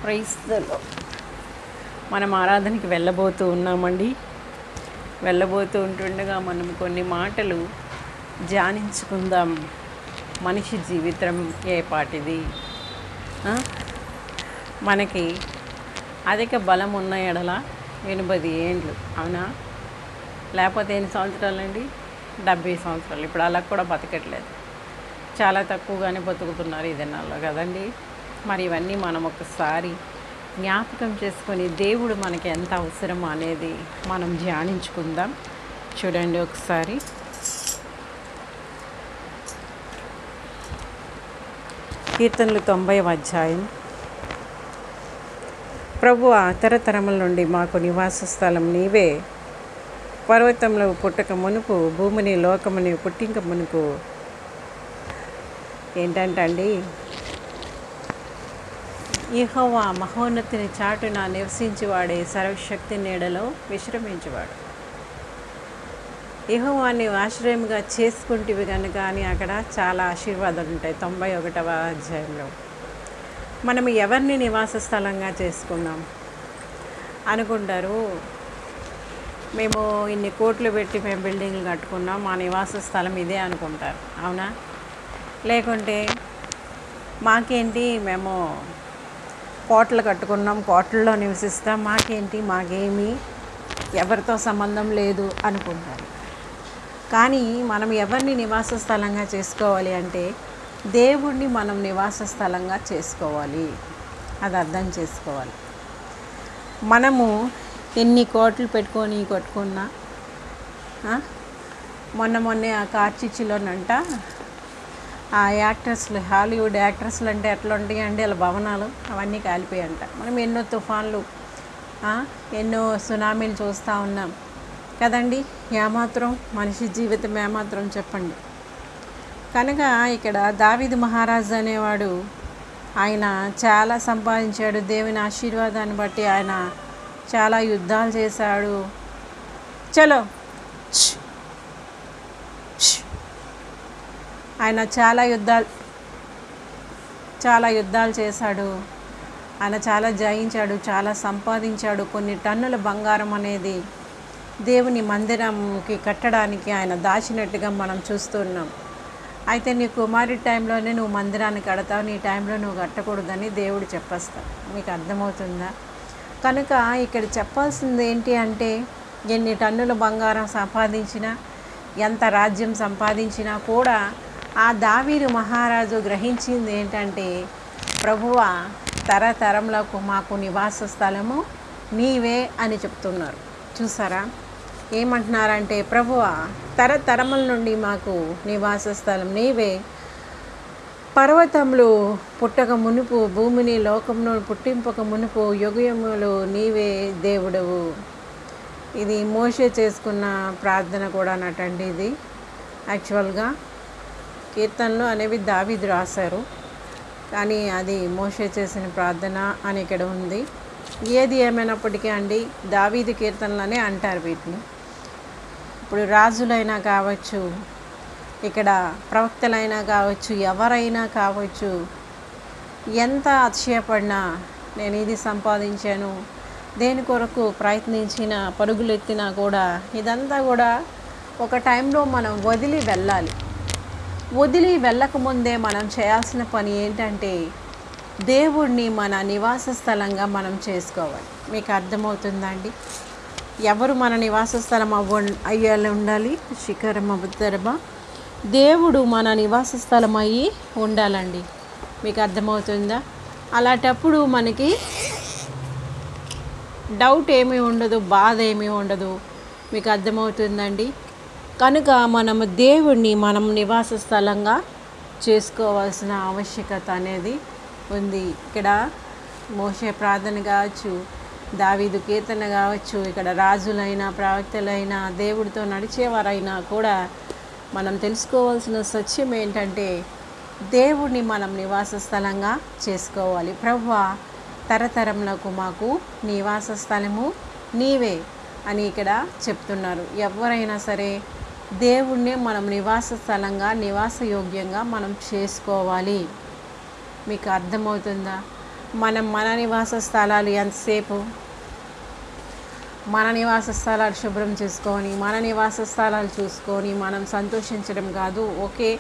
Praise the lord. మనం ఆరాధనకి వెళ్ళబోతూ ఉంటుండగా మనం కొన్ని మాటలు ధ్యానించుకుందాం. మనిషి జీవితం ఏ పాటిది? మనకి అధిక బలం ఉన్న ఎడల 80 ఏండ్లు, అవునా? లేకపోతే ఎన్ని సంవత్సరాలండి? 70 సంవత్సరాలు. ఇప్పుడు అలా కూడా బతకట్లేదు, చాలా తక్కువగానే బతుకుతున్నారు ఈ దినాల్లో కదండి. మరి ఇవన్నీ మనం ఒకసారి జ్ఞాపకం చేసుకొని దేవుడు మనకి ఎంత అవసరం అనేది మనం ధ్యానించుకుందాం. చూడండి ఒకసారి. కీర్తనలు 90వ అధ్యాయం. ప్రభువా, తరతరముల నుండి మాకు నివాస స్థలం నీవే. పర్వతంలో పుట్టక మునుపు, భూమిని లోకముని పుట్టింక మునుపు. ఏంటంటండి, యెహోవా మహోన్నతిని చాటున నివసించువాడే, సర్వశక్తి నీడలో విశ్రమించువాడు. యెహోవాని ఆశ్రయంగా చేసుకుంటేవి కనుక అని అక్కడ చాలా ఆశీర్వాదాలు ఉంటాయి. 91వ అధ్యాయంలో మనం ఎవరిని నివాస స్థలంగా చేసుకున్నాం అనుకుంటారు? మేము ఇన్ని కోట్లు పెట్టి మేము బిల్డింగ్లు కట్టుకున్నాం, మా నివాస స్థలం ఇదే అనుకుంటారు, అవునా? లేకుంటే మాకేంటి, మేము కోటలు కట్టుకున్నాం, కోటల్లో నివసిస్తాం, మాకేంటి, మాకేమీ ఎవరితో సంబంధం లేదు అనుకుంటారు. కానీ మనం ఎవరిని నివాస స్థలంగా చేసుకోవాలి అంటే దేవుణ్ణి మనం నివాస స్థలంగా చేసుకోవాలి. అది అర్థం చేసుకోవాలి. మనము ఎన్ని కోట్లు పెట్టుకొని కొట్టుకున్నా, మొన్నే ఆ కార్చిచ్చిలోనంట ఆ యాక్టర్స్లు, హాలీవుడ్ యాక్టర్స్లు అంటే ఎట్లా ఉంటాయండి, వాళ్ళ భవనాలు అవన్నీ కాలిపోయాయంట. మనం ఎన్నో తుఫాన్లు, ఎన్నో సునామీలు చూస్తూ ఉన్నాం కదండి. ఏమాత్రం మనిషి జీవితం ఏమాత్రం చెప్పండి. కనుక ఇక్కడ దావీదు మహారాజు అనేవాడు, ఆయన చాలా సంపాదించాడు. దేవుని ఆశీర్వాదాన్ని బట్టి ఆయన చాలా యుద్ధాలు చేశాడు. చలో ఆయన చాలా యుద్ధాలు చేశాడు. ఆయన చాలా జయించాడు, చాలా సంపాదించాడు. కొన్ని టన్నుల బంగారం అనేది దేవుని మందిరంకి కట్టడానికి ఆయన దాచినట్టుగా మనం చూస్తున్నాం. అయితే నీ కుమారుడి టైంలోనే నువ్వు మందిరాన్ని కడతావు, నీ టైంలో నువ్వు కట్టకూడదని దేవుడు చెప్పేస్తాడు. మీకు అర్థమవుతుందా? కనుక ఇక్కడ చెప్పాల్సింది ఏంటి అంటే, ఎన్ని టన్నుల బంగారం సంపాదించినా, ఎంత రాజ్యం సంపాదించినా కూడా ఆ దావీదు మహారాజు గ్రహించింది ఏంటంటే, ప్రభువా, తరతరములకు మాకు నివాస స్థలము నీవే అని చెప్తున్నారు. చూసారా ఏమంటున్నారంటే, ప్రభువా, తరతరముల నుండి మాకు నివాస స్థలం నీవే. పర్వతములు పుట్టక మునుపు, భూమిని లోకమును పుట్టింపక మునుపు, యుగయుగములు నీవే దేవుడవు. ఇది మోషే చేసుకున్న ప్రార్థన కూడా అన్నట్టండి. ఇది యాక్చువల్గా కీర్తనలు అనేవి దావీదు రాశారు, కానీ అది మోషే చేసిన ప్రార్థన అని ఇక్కడ ఉంది. ఏది ఏమైనప్పటికీ అండి, దావీదు కీర్తనలనే అంటారు వీటిని. ఇప్పుడు రాజులైనా కావచ్చు, ఇక్కడ ప్రవక్తలైనా కావచ్చు, ఎవరైనా కావచ్చు, ఎంత అతిశయపడినా, నేను ఇది సంపాదించాను, దేని కొరకు ప్రయత్నించిన, పరుగులెత్తినా కూడా ఇదంతా కూడా ఒక టైంలో మనం వదిలి వెళ్ళాలి. వదిలి వెళ్ళకముందే మనం చేయాల్సిన పని ఏంటంటే, దేవుణ్ణి మన నివాస స్థలంగా మనం చేసుకోవాలి. మీకు అర్థమవుతుందండి? ఎవరు మన నివాస స్థలం అయ్యేలా ఉండాలి? శిఖరం అవతరమా, దేవుడు మన నివాస స్థలం అయ్యి ఉండాలండి. మీకు అర్థమవుతుందా? అలాంటప్పుడు మనకి డౌట్ ఏమీ ఉండదు, బాధ ఏమీ ఉండదు. మీకు అర్థమవుతుందండి? కనుక మనము దేవుణ్ణి మనం నివాస స్థలంగా చేసుకోవాల్సిన ఆవశ్యకత అనేది ఉంది. ఇక్కడ మోషే ప్రార్థన కావచ్చు, దావీదు కీర్తన కావచ్చు, ఇక్కడ రాజులైనా, ప్రవక్తలైనా, దేవుడితో నడిచేవారైనా కూడా మనం తెలుసుకోవాల్సిన సత్యం ఏంటంటే, దేవుణ్ణి మనం నివాస స్థలంగా చేసుకోవాలి. ప్రభువా, తరతరములకు మాకు నివాస స్థలము నీవే అని ఇక్కడ చెప్తున్నారు. ఎవరైనా సరే దేవుణ్ణి మనం నివాస స్థలంగా, నివాసయోగ్యంగా మనం చేసుకోవాలి. మీకు అర్థమవుతుందా? మనం మన నివాస స్థలాలు ఎంతసేపు మన నివాస స్థలాలు శుభ్రం చేసుకొని మన నివాస స్థలాలు చూసుకొని మనం సంతోషించడం కాదు. ఒకే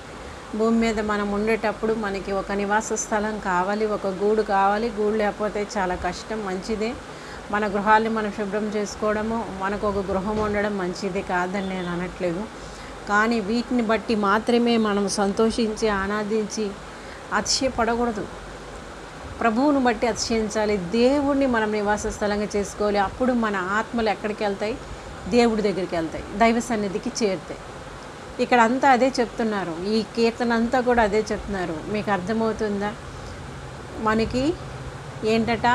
భూమి మీద మనం ఉండేటప్పుడు మనకి ఒక నివాస స్థలం కావాలి, ఒక గూడు కావాలి. గూడు లేకపోతే చాలా కష్టం. మంచిదే మన గృహాల్ని మనం శుభ్రం చేసుకోవడము, మనకు ఒక గృహం ఉండడం మంచిదే కాదని నేను అనట్లేదు. కానీ వీటిని బట్టి మాత్రమే మనం సంతోషించి ఆనందించి అతిశయపడకూడదు. ప్రభువును బట్టి అతిశయించాలి. దేవుడిని మనం నివాస స్థలంగా చేసుకోవాలి. అప్పుడు మన ఆత్మలు ఎక్కడికి వెళ్తాయి? దేవుడి దగ్గరికి వెళ్తాయి, దైవ సన్నిధికి చేరుతాయి. ఇక్కడ అంతా అదే చెప్తున్నారు. ఈ కీర్తన అంతా కూడా అదే చెప్తున్నారు. మీకు అర్థమవుతుందా? మనకి ఏంటట,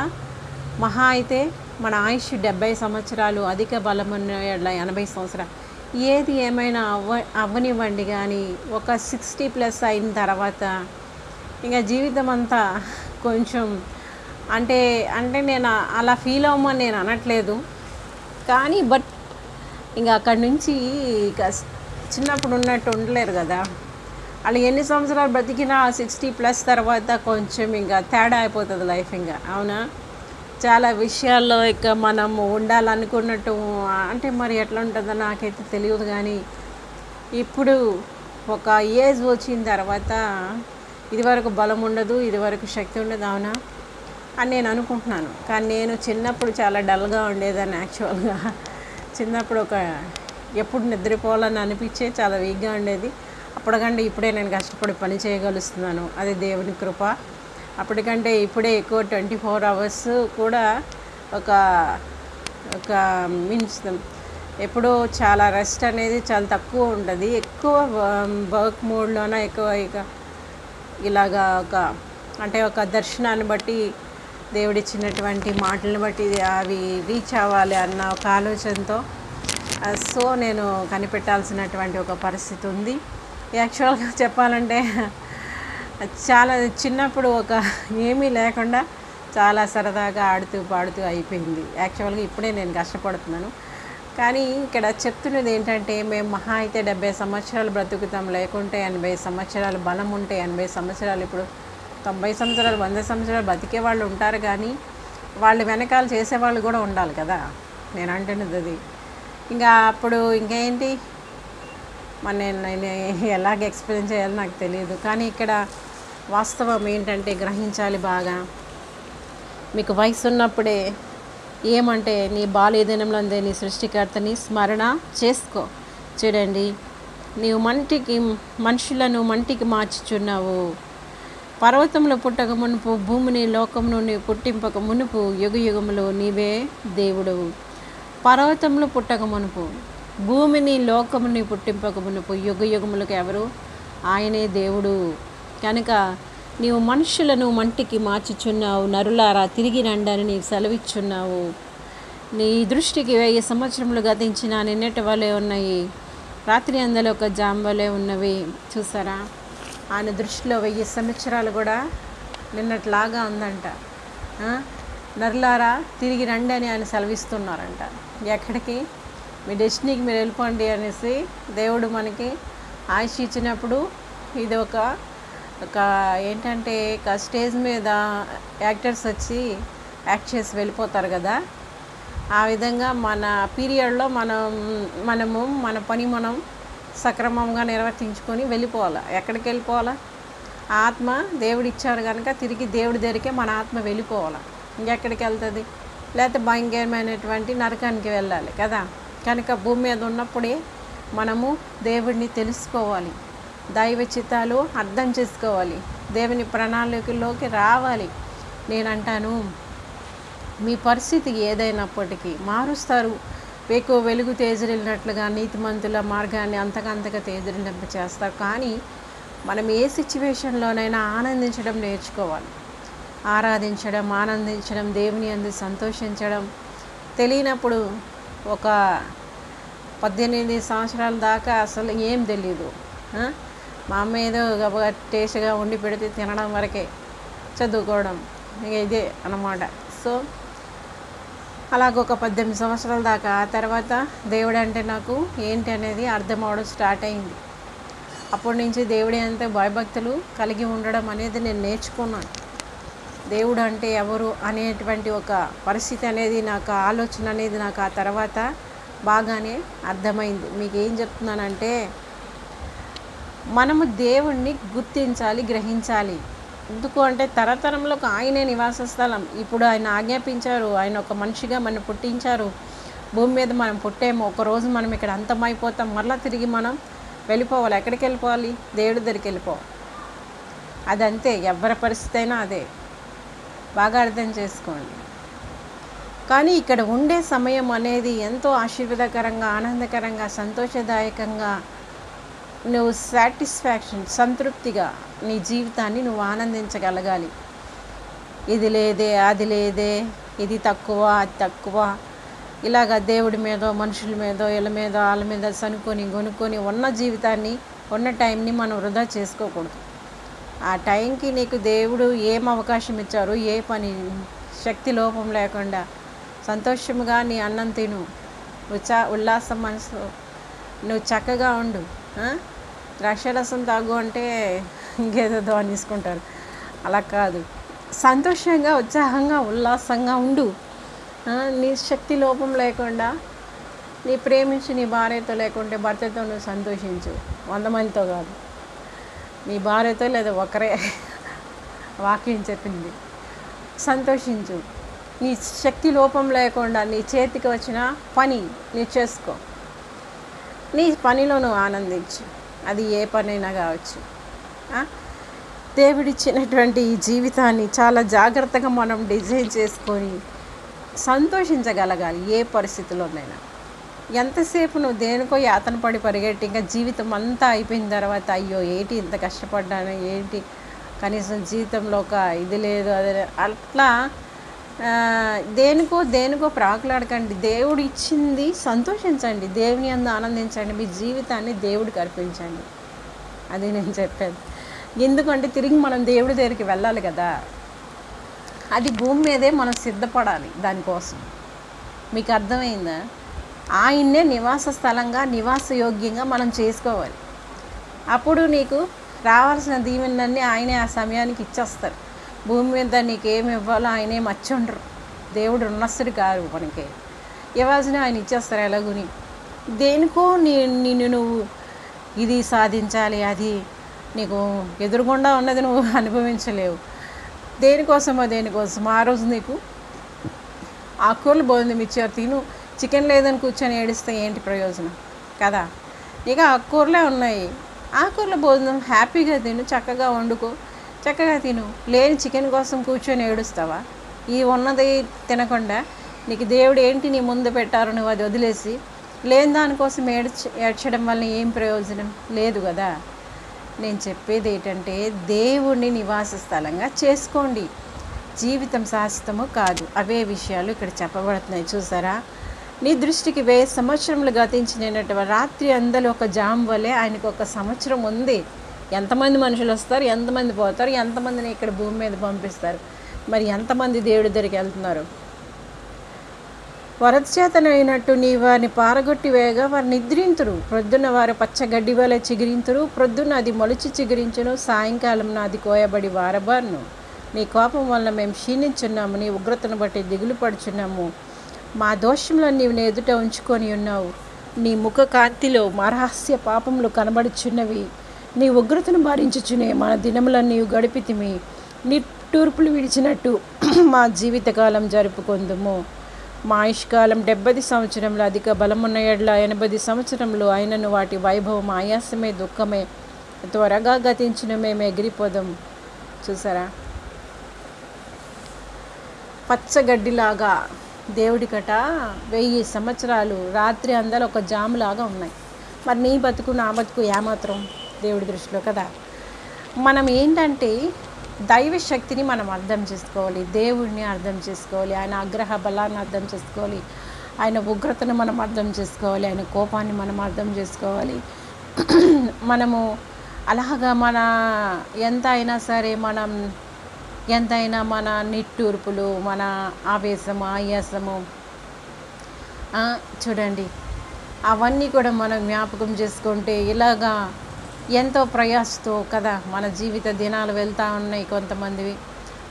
మహా అయితే మన ఆయుష్ 70 సంవత్సరాలు, అధిక బలమున్న 80 సంవత్సరాలు. ఏది ఏమైనా అవ్వనివ్వండి, కానీ ఒక 60+ అయిన తర్వాత ఇంకా జీవితం అంతా కొంచెం అంటే నేను అలా ఫీల్ అవ్వమని నేను అనట్లేదు. కానీ ఇంకా అక్కడి నుంచి ఇక చిన్నప్పుడు ఉన్నట్టు ఉండలేరు కదా. అలా ఎన్ని సంవత్సరాలు బ్రతికినా 60+ తర్వాత కొంచెం ఇంకా తేడా అయిపోతుంది లైఫ్. ఇంకా అవునా, చాలా విషయాల్లో ఇక మనం ఉండాలనుకున్నట్టు అంటే మరి ఎట్లా ఉంటుందో నాకైతే తెలియదు. కానీ ఇప్పుడు ఒక ఏజ్ వచ్చిన తర్వాత ఇదివరకు బలం ఉండదు, ఇదివరకు శక్తి ఉండదు, అవునా అని నేను అనుకుంటున్నాను. కానీ నేను చిన్నప్పుడు చాలా డల్గా ఉండేదాన్ని. యాక్చువల్గా చిన్నప్పుడు ఎప్పుడు నిద్రపోవాలని అనిపించే చాలా వీక్గా ఉండేది. అప్పటికంటే ఇప్పుడే నేను కష్టపడి పని చేయగలుగుతున్నాను. అది దేవుని కృప. అప్పటికంటే ఇప్పుడే ఎక్కువ 24 hours కూడా ఒక మీన్స్ ఎప్పుడో చాలా రెస్ట్ అనేది చాలా తక్కువ ఉంటుంది. ఎక్కువ వర్క్ మోడ్లోన ఎక్కువ ఇలాగా ఒక దర్శనాన్ని బట్టి దేవుడిచ్చినటువంటి మాటలను బట్టి అవి రీచ్ అవ్వాలి అన్న ఒక ఆలోచనతో సో నేను కనిపెట్టాల్సినటువంటి ఒక పరిస్థితి ఉంది. యాక్చువల్గా చెప్పాలంటే చాలా చిన్నప్పుడు ఏమీ లేకుండా చాలా సరదాగా ఆడుతూ పాడుతూ అయిపోయింది. యాక్చువల్గా ఇప్పుడే నేను కష్టపడుతున్నాను. కానీ ఇక్కడ చెప్తున్నది ఏంటంటే, మేము మహా అయితే 70 సంవత్సరాలు బ్రతుకుతాం, లేకుంటే 80 సంవత్సరాలు బలం ఉంటే 80 సంవత్సరాలు, ఇప్పుడు 90 సంవత్సరాలు 100 సంవత్సరాలు బతికే వాళ్ళు ఉంటారు. కానీ వాళ్ళు వెనకాల చేసేవాళ్ళు కూడా ఉండాలి కదా. నేను అంటున్నది అది. ఇంకా అప్పుడు ఇంకేంటి నేను ఎలాగ ఎక్స్ప్లెయిన్ చేయాలో నాకు తెలియదు. కానీ ఇక్కడ వాస్తవం ఏంటంటే గ్రహించాలి బాగా. మీకు వయసు ఉన్నప్పుడే ఏమంటే నీ బాల్యదినంలోందే నీ సృష్టికర్తని స్మరణ చేసుకో. చూడండి, నీవు మనుషులను మంటికి మార్చుచున్నావు. పర్వతములు పుట్టక మునుపు, భూమిని లోకమును నీవు పుట్టింపక మునుపు, యుగయుగములు నీవే దేవుడవు. పర్వతములు పుట్టక మునుపు, భూమిని లోకముని పుట్టింపక మునుపు, యుగయుగములకు ఎవరు? ఆయనే దేవుడు. కనుక నీవు మనుషులను మంటికి మార్చుచున్నావు. నరులారా తిరిగి రండని నీవు సెలవిచ్చున్నావు. నీ దృష్టికి 1000 సంవత్సరములు గతించిన నిన్నటి వలె ఉన్నాయి, రాత్రి అందలో ఒక జాంబలే ఉన్నవి. చూసారా, ఆయన దృష్టిలో 1000 సంవత్సరాలు కూడా నిన్నట్లాగా ఉందంట. నరులారా తిరిగి రండి అని ఆయన సెలవిస్తున్నారంట. ఎక్కడికి? మీ డెస్టినీకి మీరు వెళ్ళిపోండి అనేసి దేవుడు మనకి ఆయుష్ ఇచ్చినప్పుడు ఇది ఒక ఏంటంటే స్టేజ్ మీద యాక్టర్స్ వచ్చి యాక్ట్ చేసి వెళ్ళిపోతారు కదా. ఆ విధంగా మన పీరియడ్లో మనము మన పని మనం సక్రమంగా నిర్వర్తించుకొని వెళ్ళిపోవాలి. ఎక్కడికి వెళ్ళిపోవాలా? ఆత్మ దేవుడు ఇచ్చారు కనుక తిరిగి దేవుడి దగ్గరికే మన ఆత్మ వెళ్ళిపోవాలి. ఇంకెక్కడికి వెళ్తుంది? లేకపోతే భయంకరమైనటువంటి నరకానికి వెళ్ళాలి కదా. కనుక భూమి మీద ఉన్నప్పుడే మనము దేవుడిని తెలుసుకోవాలి, దైవ చిత్తాలు అర్థం చేసుకోవాలి, దేవుని ప్రణాళికల్లోకి రావాలి. నేనంటాను, మీ పరిస్థితి ఏదైనప్పటికీ మారుస్తారు. ఎక్కువ వెలుగు తేజరిల్లినట్లుగా నీతిమంతుల మార్గాన్ని అంతకంతగా తేజరిల్లింప చేస్తారు. కానీ మనం ఏ సిచ్యువేషన్లోనైనా ఆనందించడం నేర్చుకోవాలి. ఆరాధించడం, ఆనందించడం, దేవుని యందు సంతోషించడం తెలియనప్పుడు ఒక 18 సంవత్సరాల దాకా అసలు ఏం తెలీదు. మా అమ్మ ఏదో టేస్ట్గా వండి పెడితే తినడం వరకే, చదువుకోవడం ఇక ఇదే అన్నమాట. సో అలాగొక 18 సంవత్సరాల దాకా. ఆ తర్వాత దేవుడు అంటే నాకు ఏంటి అనేది అర్థం అవడం స్టార్ట్ అయింది. అప్పటి నుంచి దేవుడి అంతే భయభక్తులు కలిగి ఉండడం అనేది నేను నేర్చుకున్నాను. దేవుడు అంటే ఎవరు అనేటువంటి ఒక పరిస్థితి అనేది నాకు ఆలోచన అనేది నాకు ఆ తర్వాత బాగానే అర్థమైంది. మీకు ఏం చెప్తున్నానంటే మనము దేవుణ్ణి గుర్తించాలి, గ్రహించాలి. ఎందుకు అంటే తరతరంలోకి ఆయనే నివాస స్థలం. ఇప్పుడు ఆయన ఆజ్ఞాపించారు, ఆయన ఒక మనిషిగా మనం పుట్టించారు. భూమి మీద మనం పుట్టాము, ఒకరోజు మనం ఇక్కడ అంతమైపోతాం, మరలా తిరిగి మనం వెళ్ళిపోవాలి. ఎక్కడికి వెళ్ళిపోవాలి? దేవుడి దగ్గరికి వెళ్ళిపోవాలి. అదంతే, ఎవరి పరిస్థితి అయినా అదే. బాగా అర్థం చేసుకోండి. కానీ ఇక్కడ ఉండే సమయం అనేది ఎంతో ఆశీర్వాదకరంగా, ఆనందకరంగా, సంతోషదాయకంగా, నువ్వు సాటిస్ఫాక్షన్, సంతృప్తిగా నీ జీవితాన్ని నువ్వు ఆనందించగలగాలి. ఇది లేదే, అది లేదే, ఇది తక్కువ, అది తక్కువ, ఇలాగ దేవుడి మీదో మనుషుల మీదో వాళ్ళ మీద సనుకొని కొనుక్కొని ఉన్న జీవితాన్ని, ఉన్న టైంని మనం వృధా చేసుకోకూడదు. ఆ టైంకి నీకు దేవుడు ఏం అవకాశం ఇచ్చారు, ఏ పని, శక్తి లోపం లేకుండా సంతోషంగా నీ అన్నం తిను, ఉల్లాసం మనసు, నువ్వు చక్కగా ఉండు. ద్రాక్షరసం తాగు అంటే ఇంకేదో తీసుకుంటారు, అలా కాదు. సంతోషంగా, ఉత్సాహంగా, ఉల్లాసంగా ఉండు. నీ శక్తి లోపం లేకుండా, నీ ప్రేమించి నీ భార్యతో లేకుంటే భర్తతో నువ్వు సంతోషించు. 100 మందితో కాదు, నీ భార్యతో లేదా ఒకరే, వాక్యం చెప్పింది. సంతోషించు. నీ శక్తి లోపం లేకుండా నీ చేతికి వచ్చిన పని నువ్వు చేసుకో. నీ పనిలో నువ్వు ఆనందించు, అది ఏ పనైనా కావచ్చు. దేవుడిచ్చినటువంటి ఈ జీవితాన్ని చాలా జాగ్రత్తగా మనం డిజైన్ చేసుకొని సంతోషించగలగాలి. ఏ పరిస్థితుల్లోనైనా. ఎంతసేపు నువ్వు దేనికో యాతన పడి పరిగెట్టి ఇంకా జీవితం అంతా అయిపోయిన తర్వాత అయ్యో ఏంటి ఇంత కష్టపడ్డాను, ఏంటి కనీసం జీవితంలో ఒక ఇది లేదు, అదే అట్లా దేనికో ప్రాకులాడకండి. దేవుడు ఇచ్చింది సంతోషించండి, దేవుని యందు ఆనందించండి, మీ జీవితాన్ని దేవుడికి అర్పించండి. అది నేను చెప్పేది. ఎందుకంటే తిరిగి మనం దేవుడి దగ్గరికి వెళ్ళాలి కదా. అది భూమి మీదే మనం సిద్ధపడాలి దానికోసం. మీకు అర్థమైందా? ఆయన్నే నివాస స్థలంగా, నివాసయోగ్యంగా మనం చేసుకోవాలి. అప్పుడు నీకు రావాల్సిన దీవెనలన్నీ ఆయనే ఆ సమయానికి ఇచ్చేస్తారు. భూమి మీద నీకు ఏమి ఇవ్వాలో ఆయనే మర్చి ఉండరు. దేవుడు ఉన్నస్తుడు కాదు, మనకి ఇవ్వాల్సిన ఆయన ఇచ్చేస్తారు. ఎలాగుని దేనికో నిన్ను నువ్వు ఇది సాధించాలి, అది నీకు ఎదురుగుండా ఉన్నది నువ్వు అనుభవించలేవు. దేనికోసం ఆ రోజు నీకు ఆకుకూరలు భోజనం ఇచ్చారు, తిను. చికెన్ లేదని కూర్చొని ఏడిస్తే ఏంటి ప్రయోజనం కదా? నీకు ఆకుకూరలే ఉన్నాయి, ఆకుకూరల భోజనం హ్యాపీగా తిను, చక్కగా వండుకో, చక్కగా తిను. లేని చికెన్ కోసం కూర్చొని ఏడుస్తావా? ఈ ఉన్నది తినకుండా నీకు దేవుడు ఏంటి నీ ముందు పెట్టారు, నువ్వు అది వదిలేసి లేని దానికోసం ఏడ్చడం వల్ల ఏం ప్రయోజనం లేదు కదా. నేను చెప్పేది ఏంటంటే దేవుణ్ణి నివాస స్థలంగా చేసుకోండి. జీవితం శాశ్వతము కాదు. అవే విషయాలు ఇక్కడ చెప్పబడుతున్నాయి. చూసారా? నీ దృష్టికి 1000 సంవత్సరములు గతించినటువంటి రాత్రి అందరూ ఒక జాము వలె ఆయనకు ఒక సంవత్సరం ఉంది. ఎంతమంది మనుషులు వస్తారు, ఎంతమంది పోతారు, ఎంతమందిని ఇక్కడ భూమి మీద పంపిస్తారు, మరి ఎంతమంది దేవుడి దగ్గరికి వెళ్తున్నారు? వరదచేతనైనట్టు నీ వారిని పారగొట్టి వేయగా వారు నిద్రింతురు. ప్రొద్దున వారు పచ్చగడ్డి వలె చిగురింతురు. ప్రొద్దున అది మొలిచి చిగురించును, సాయంకాలం అది కోయబడి వారబారును. నీ కోపం వల్ల మేము క్షీణించున్నాము, నీ ఉగ్రతను బట్టి దిగులు పడుచున్నాము. మా దోషములను నీవు నీ ఎదుట ఉంచుకొని ఉన్నావు. నీ ముఖ కాంతిలో మా రహస్య పాపములు కనబడుచున్నవి. నీ ఉగ్రతను భరించుచునే మన దినములను నీవు గడిపితిమి. నీ తూర్పులు విడిచినట్టు మా జీవితకాలం జరుపుకొందుము. మా ఆయుష్కాలం 70 సంవత్సరంలో, అధిక బలమున్న ఎడ్ల 80 సంవత్సరంలో అయినను వాటి వైభవం ఆయాసమే, దుఃఖమే. త్వరగా గతించిన మేము ఎగిరిపోదాం. చూసారా? పచ్చగడ్డిలాగా దేవుడికట 1000 సంవత్సరాలు రాత్రి అందరూ ఒక జాములాగా ఉన్నాయి. మరి నీ బతుకు నా బతుకు ఏమాత్రం దేవుడి దృష్టిలో కదా. మనం ఏంటంటే దైవ శక్తిని మనం అర్థం చేసుకోవాలి, దేవుడిని అర్థం చేసుకోవాలి, ఆయన ఆగ్రహ బలాన్ని అర్థం చేసుకోవాలి, ఆయన ఉగ్రతను మనం అర్థం చేసుకోవాలి, ఆయన కోపాన్ని మనం అర్థం చేసుకోవాలి. మనము అలాగా మన ఎంతైనా మన నిట్టూర్పులు, మన ఆవేశము, ఆయాసము చూడండి, అవన్నీ కూడా మనం జ్ఞాపకం చేసుకుంటే ఇలాగా ఎంతో ప్రయాసతో కదా మన జీవిత దినాలు వెళ్తూ ఉన్నాయి. కొంతమందివి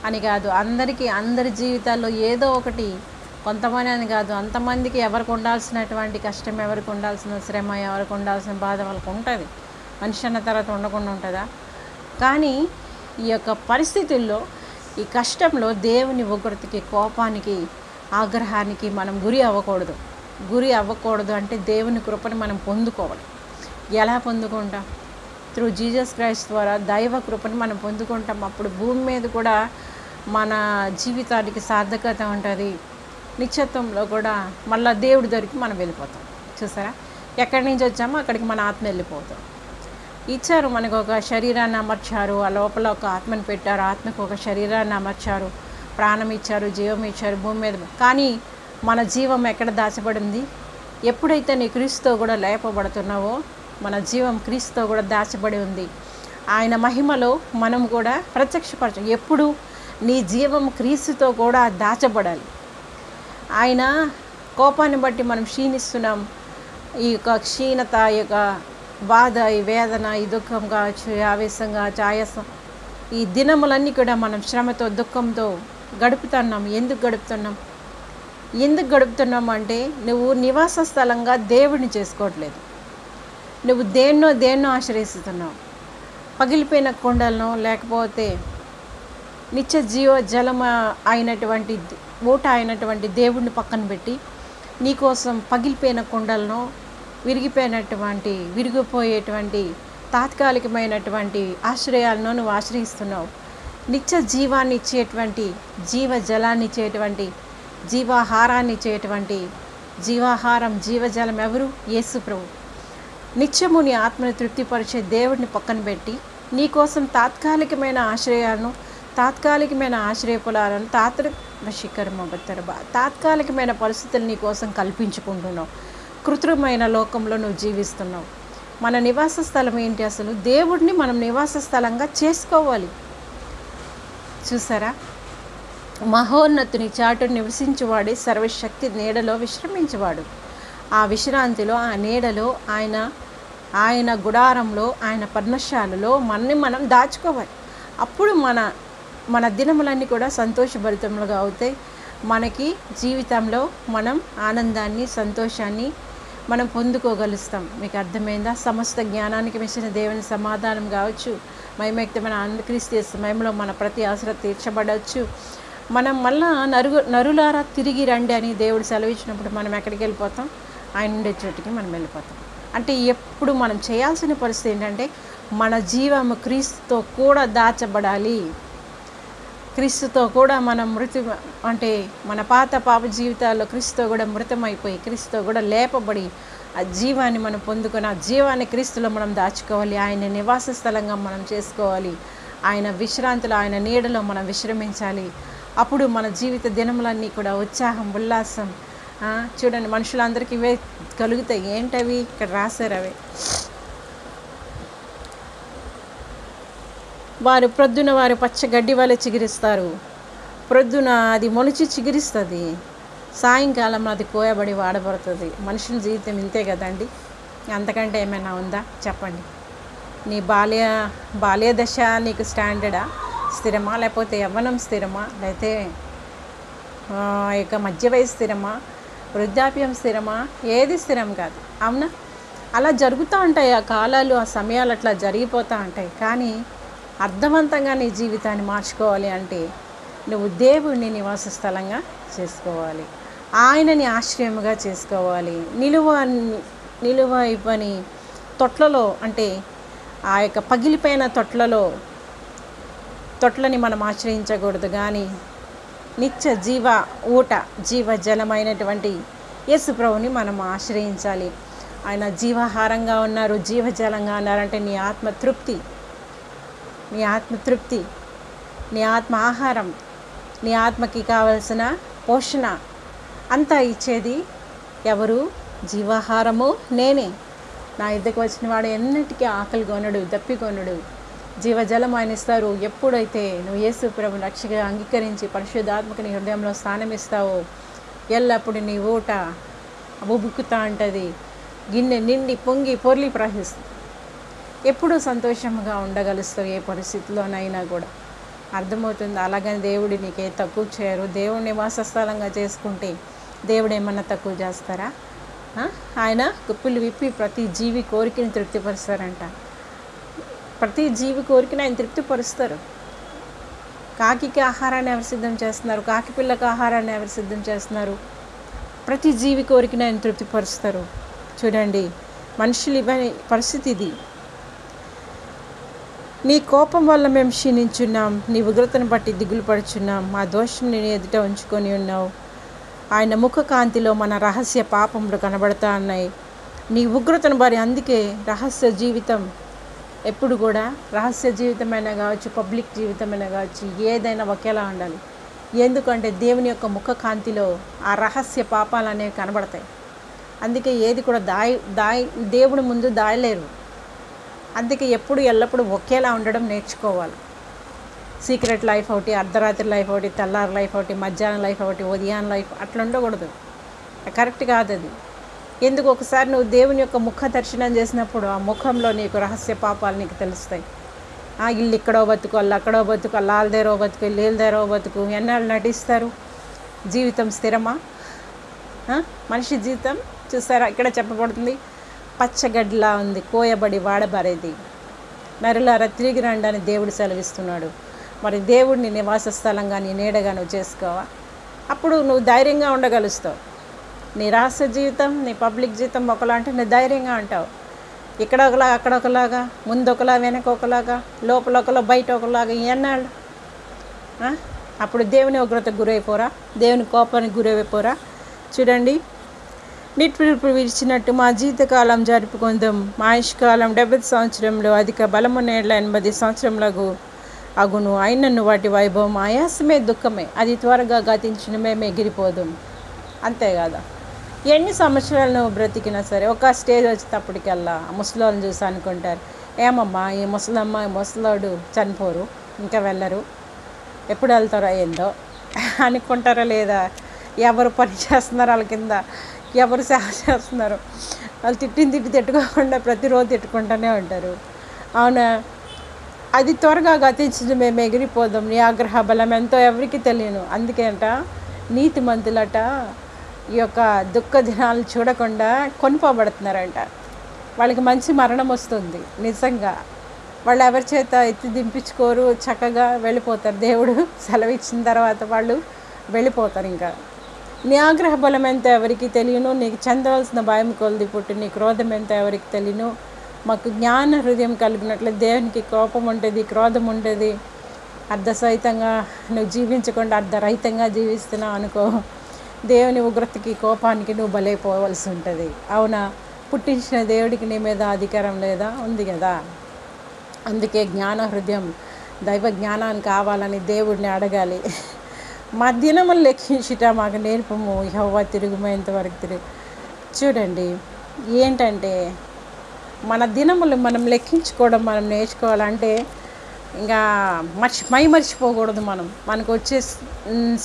అని కాదు, అందరికీ అందరి జీవితాల్లో ఏదో ఒకటి, కొంతమంది అని కాదు, అంతమందికి ఎవరికి ఉండాల్సినటువంటి కష్టం, ఎవరికి ఉండాల్సిన శ్రమ, ఎవరికి ఉండాల్సిన బాధ వాళ్ళకు ఉంటుంది. మనిషి అన్న తర్వాత ఉండకుండా ఉంటుందా? కానీ ఈ యొక్క పరిస్థితుల్లో, ఈ కష్టంలో దేవుని ఉగ్రతకి, కోపానికి, ఆగ్రహానికి మనం గురి అవ్వకూడదు అంటే దేవుని కృపని మనం పొందుకోవాలి. ఎలా పొందుకుంటాం? త్రూ జీసస్ క్రైస్ట్ ద్వారా దైవ కృపని మనం పొందుకుంటాం. అప్పుడు భూమి మీద కూడా మన జీవితానికి సార్థకత ఉంటుంది. నిత్యత్వంలో కూడా మళ్ళీ దేవుడి దగ్గరికి మనం వెళ్ళిపోతాం. చూసారా, ఎక్కడి నుంచి వచ్చామో అక్కడికి మన ఆత్మ వెళ్ళిపోతాం. ఇచ్చారు మనకు ఒక శరీరాన్ని అమర్చారు, ఆ లోపల ఒక ఆత్మని పెట్టారు, ఆత్మకు ఒక శరీరాన్ని అమర్చారు, ప్రాణం ఇచ్చారు, జీవం ఇచ్చారు భూమి మీద. కానీ మన జీవం ఎక్కడ దాచబడింది? ఎప్పుడైతే నీ క్రీస్తుతో కూడా లేపబడుతున్నావో మన జీవం క్రీస్తుతో కూడా దాచబడి ఉంది. ఆయన మహిమలో మనం కూడా ప్రత్యక్షపరచం. ఎప్పుడు నీ జీవం క్రీస్తుతో కూడా దాచబడాలి. ఆయన కోపాన్ని బట్టి మనం క్షీణిస్తున్నాం. ఈ యొక్క క్షీణత, ఈ యొక్క బాధ, ఈ వేదన, ఈ దుఃఖం కావచ్చు, ఈ ఆవేశం కావచ్చు, ఆయాసం, ఈ దినములన్నీ కూడా మనం శ్రమతో, దుఃఖంతో గడుపుతున్నాం. ఎందుకు గడుపుతున్నాం అంటే నువ్వు నివాస స్థలంగా దేవుడిని చేసుకోవట్లేదు. నువ్వు దేన్నో ఆశ్రయిస్తున్నావు. పగిలిపోయిన కొండలను, లేకపోతే నిత్య జీవ జలమ అయినటువంటి ఊట అయినటువంటి దేవుడిని పక్కన పెట్టి నీకోసం పగిలిపోయిన కొండలను, విరిగిపోయేటువంటి తాత్కాలికమైనటువంటి ఆశ్రయాలను నువ్వు ఆశ్రయిస్తున్నావు. నిత్య జీవాన్ని ఇచ్చేటువంటి, జీవ జలాన్ని ఇచ్చేటువంటి, జీవాహారాన్ని ఇచ్చేటువంటి, జీవాహారం, జీవజలం ఎవరు? యేసు ప్రభు. నిత్యము నీ ఆత్మను తృప్తిపరిచే దేవుడిని పక్కన పెట్టి నీకోసం తాత్కాలికమైన ఆశ్రయాలను, తాత్కాలికమైన ఆశ్రయపులాలను, తాత్కాలికమైన పరిస్థితులు నీ కోసం కల్పించుకుంటున్నావు. కృత్రిమైన లోకంలో నువ్వు జీవిస్తున్నావు. మన నివాస స్థలం ఏంటి? అసలు దేవుడిని మనం నివాస స్థలంగా చేసుకోవాలి. చూసారా, మహోన్నతుని చాటును నివసించువాడే సర్వశక్తి నీడలో విశ్రమించేవాడు. ఆ విశ్రాంతిలో, ఆ నీడలో, ఆయన గుడారంలో, ఆయన పర్ణశాలలో మనని మనం దాచుకోవాలి. అప్పుడు మన దినములన్నీ కూడా సంతోషభరితములుగా అవుతాయి. మనకి జీవితంలో మనం ఆనందాన్ని, సంతోషాన్ని మనం పొందుకోగలుస్తాం. మీకు అర్థమైందా? సమస్త జ్ఞానానికి మించిన దేవుని సమాధానం కావచ్చు, మహిమయుక్తమైన క్రీస్తు మహిమలో మన ప్రతి అవసరం తీర్చబడవచ్చు. మనం మళ్ళా నరులారా తిరిగి రండి అని దేవుడు సెలవిచ్చినప్పుడు మనం ఎక్కడికి వెళ్ళిపోతాం? ఆయన ఉండే చోటికి మనం వెళ్ళిపోతాం. అంటే ఎప్పుడు మనం చేయాల్సిన పరిస్థితి ఏంటంటే మన జీవము క్రీస్తుతో కూడా దాచబడాలి. క్రీస్తుతో కూడా మనం అంటే మన పాత పాప జీవితాల్లో క్రీస్తుతో కూడా మృతమైపోయి, క్రీస్తుతో కూడా లేపబడి ఆ జీవాన్ని మనం పొందుకొని, ఆ జీవాన్ని క్రీస్తులో మనం దాచుకోవాలి. ఆయన నివాస స్థలంగా మనం చేసుకోవాలి. ఆయన విశ్రాంతిలో, ఆయన నీడలో మనం విశ్రమించాలి. అప్పుడు మన జీవిత దినములన్నీ కూడా ఉత్సాహం, ఉల్లాసం. చూడండి, మనుషులందరికీ ఇవే కలుగుతాయి. ఏంటవి? ఇక్కడ రాశారు. అవే ప్రొద్దున వారు పచ్చగడ్డి వలె చిగురిస్తారు. ప్రొద్దున అది మొలిచి చిగురిస్తుంది, సాయంకాలం అది కోయబడి వాడబడుతుంది. మనుషుల జీవితం ఇంతే కదండి. అంతకంటే ఏమైనా ఉందా చెప్పండి? నీ బాల్య దశ నీకు స్టాండర్డా, స్థిరమా? లేకపోతే యవ్వనం స్థిరమా? లేకపోతే ఇక మధ్య వయసు స్థిరమా? వృద్ధాప్యం స్థిరమా? ఏది స్థిరం కాదు, అవునా? అలా జరుగుతూ ఉంటాయి. ఆ కాలాలు, ఆ సమయాలు అట్లా జరిగిపోతూ ఉంటాయి. కానీ అర్థవంతంగా నీ జీవితాన్ని మార్చుకోవాలి అంటే నువ్వు దేవుడిని నివాస స్థలంగా చేసుకోవాలి, ఆయనని ఆశ్రయముగా చేసుకోవాలి. నిలువ ఇవ్వని తొట్లలో, అంటే ఆ యొక్క పగిలిపోయిన తొట్లని మనం ఆశ్రయించకూడదు. కానీ నిత్య జీవ జలమైనటువంటి యేసు ప్రభుని మనం ఆశ్రయించాలి. ఆయన జీవాహారంగా ఉన్నారు, జీవజలంగా ఉన్నారంటే నీ ఆత్మ తృప్తి, నీ ఆత్మ ఆహారం, నీ ఆత్మకి కావలసిన పోషణ అంతా ఇచ్చేది ఎవరు? జీవాహారము నేనే. నా యుద్ధకు వచ్చిన వాడు ఎన్నిటికీ ఆకలి కొనడు, దప్పికొనడు. జీవజలం ఆయన ఇస్తారు. ఎప్పుడైతే నువ్వు యేసు ప్రభుని రక్షగా అంగీకరించి పరిశుద్ధాత్మక నీ హృదయంలో స్థానం ఇస్తావో ఎల్లప్పుడు నీ ఊట ఉబుకుతా ఉంటుంది, గిన్నె నిండి పొంగి పొర్లి ప్రవహిస్తుంది. ఎప్పుడూ సంతోషంగా ఉండగలుస్తావు ఏ పరిస్థితిలోనైనా కూడా. అర్థమవుతుంది. అలాగని దేవుడు నీకే తక్కువ చేయరు. దేవుడు నివాస స్థలంగా చేసుకుంటే దేవుడు ఏమన్నా తక్కువ చేస్తారా? ఆయన గుప్పిలు విప్పి ప్రతి జీవి కోరికని తృప్తిపరుస్తారంట. ప్రతి జీవి కోరికని ఆయన తృప్తిపరుస్తారు. కాకికి ఆహారాన్ని ఎవరు సిద్ధం చేస్తున్నారు? కాకి పిల్లకి ఆహారాన్ని ఎవరు సిద్ధం చేస్తున్నారు? ప్రతి జీవి కోరికని ఆయన తృప్తిపరుస్తారు. చూడండి, మనుషులు ఇవన్నీ పరిస్థితి ఇది. నీ కోపం వల్ల మేము క్షీణించున్నాం, నీ ఉగ్రతను బట్టి దిగులు పడుచున్నాం, మా దోషం నేను ఎదుట ఉంచుకొని ఉన్నావు. ఆయన ముఖ కాంతిలో మన రహస్య పాపములు కనబడతా ఉన్నాయి. నీ ఉగ్రతను బట్టి, అందుకే రహస్య జీవితం ఎప్పుడు కూడా, రహస్య జీవితమైనా కావచ్చు, పబ్లిక్ జీవితమైనా కావచ్చు, ఏదైనా ఒకేలా ఉండాలి. ఎందుకంటే దేవుని యొక్క ముఖ కాంతిలో ఆ రహస్య పాపాలు అనేవి కనబడతాయి. అందుకే ఏది కూడా దేవుడి ముందు దాయలేరు. అందుకే ఎప్పుడు ఎల్లప్పుడూ ఒకేలా ఉండడం నేర్చుకోవాలి. సీక్రెట్ లైఫ్ ఒకటి, అర్ధరాత్రి లైఫ్ ఒకటి, తెల్లారి లైఫ్ ఒకటి, మధ్యాహ్నం లైఫ్ ఒకటి, ఉదయం లైఫ్ అట్లా ఉండకూడదు. కరెక్ట్ కాదు అది. ఎందుకు? ఒకసారి నువ్వు దేవుని యొక్క ముఖ దర్శనం చేసినప్పుడు ఆ ముఖంలో నీకు రహస్య పాపాలు నీకు తెలుస్తాయి. ఇల్లు ఇక్కడో బతుకు, వాళ్ళు అక్కడో బతుకు, వాళ్ళదేరో బతుకు, వీళ్ళదేరో బతుకు, ఎన్నాళ్ళు నటిస్తారు? జీవితం స్థిరమా? మనిషి జీవితం చూసారా? ఇక్కడ చెప్పబడుతుంది, పచ్చగడ్డిలా ఉంది, కోయబడి వాడబడేది. నరులారా తిరిగి రండి అని దేవుడు సెలవిస్తున్నాడు. మరి దేవుడిని నివాస స్థలంగా నీ నీడగా నువ్వు చేసుకోవా? అప్పుడు నువ్వు ధైర్యంగా ఉండగలుగుతావు. నీ రహస్య జీవితం, నీ పబ్లిక్ జీవితం ఒకలా అంటే నువ్వు ధైర్యంగా ఉంటావు. ఇక్కడ ఒకలాగా, అక్కడ ఒకలాగా, ముందు ఒకలా, వెనక ఒకలాగా, లోపల ఒకలా, బయట ఒకలాగా, ఎన్నాళ్ళు? అప్పుడు దేవుని ఉగ్రతకు గురైపోరా? దేవుని కోపానికి గురైపోరా? చూడండి, నిట్పిడుపు విడిచినట్టు మా జీవితకాలం జరుపుకుందాం. మా ఆయుష్కాలం 70 సంవత్సరంలో, అధిక బలమున్న 80 సంవత్సరంలకు అగును. అయినను వాటి వైభవం ఆయాసమే, దుఃఖమే, అది త్వరగా గతించిన మేము ఎగిరిపోదాం. అంతేకాదా? ఎన్ని సంవత్సరాలు నువ్వు బ్రతికినా సరే ఒక స్టేజ్ వచ్చేటప్పటికల్లా ముసలోళ్ళని చూసి అనుకుంటారు, ఏమమ్మా ఈ ముసలమ్మ ఈ ముసలోడు చనిపోరు, ఇంకా వెళ్ళరు, ఎప్పుడు వెళ్తారో ఏందో అనుకుంటారా లేదా? ఎవరు పని చేస్తున్నారు వాళ్ళ కింద, ఎవరు సేవ చేస్తున్నారు, వాళ్ళు తిట్టుకోకుండా ప్రతిరోజు తిట్టుకుంటూనే ఉంటారు. అవునా? అది త్వరగా గతించిన మేము ఎగిరిపోదాం. నీ ఆగ్రహ బలం ఎంతో ఎవరికి తెలియను. అందుకేంట నీతిమంతులట ఈ యొక్క దుఃఖ దినాలు చూడకుండా కొనిపోబడుతున్నారంట. వాళ్ళకి మంచి మరణం వస్తుంది. నిజంగా వాళ్ళు ఎవరి చేత ఎత్తి దింపించుకోరు, చక్కగా వెళ్ళిపోతారు. దేవుడు సెలవిచ్చిన తర్వాత వాళ్ళు వెళ్ళిపోతారు. ఇంకా నీ ఆగ్రహ బలం ఎంత ఎవరికి తెలియను, నీకు చెందవలసిన భయం కొలది పుట్టి నీ క్రోధం ఎంత ఎవరికి తెలియను. మాకు జ్ఞాన హృదయం కలిగినట్లు దేవునికి కోపం ఉంటుంది, క్రోధం ఉంటుంది. అర్ధసహితంగా నువ్వు జీవించకుండా అర్ధరహితంగా జీవిస్తున్నావు అనుకో, దేవుని ఉగ్రతకి కోపానికి నువ్వు బలైపోవలసి ఉంటుంది. అవునా? పుట్టించిన దేవుడికి నీ మీద అధికారం లేదా? ఉంది కదా. అందుకే జ్ఞాన హృదయం, దైవ జ్ఞానాన్ని కావాలని దేవుడిని అడగాలి. మా దినములు లెక్కించుట మాకు నేర్పము, యెహోవా తిరుగుమేంతవరకు తిరుగు. చూడండి, ఏంటంటే మన దినములు మనం లెక్కించుకోవడం మనం నేర్చుకోవాలంటే ఇంకా మర్చిపోకూడదు. మనకు వచ్చే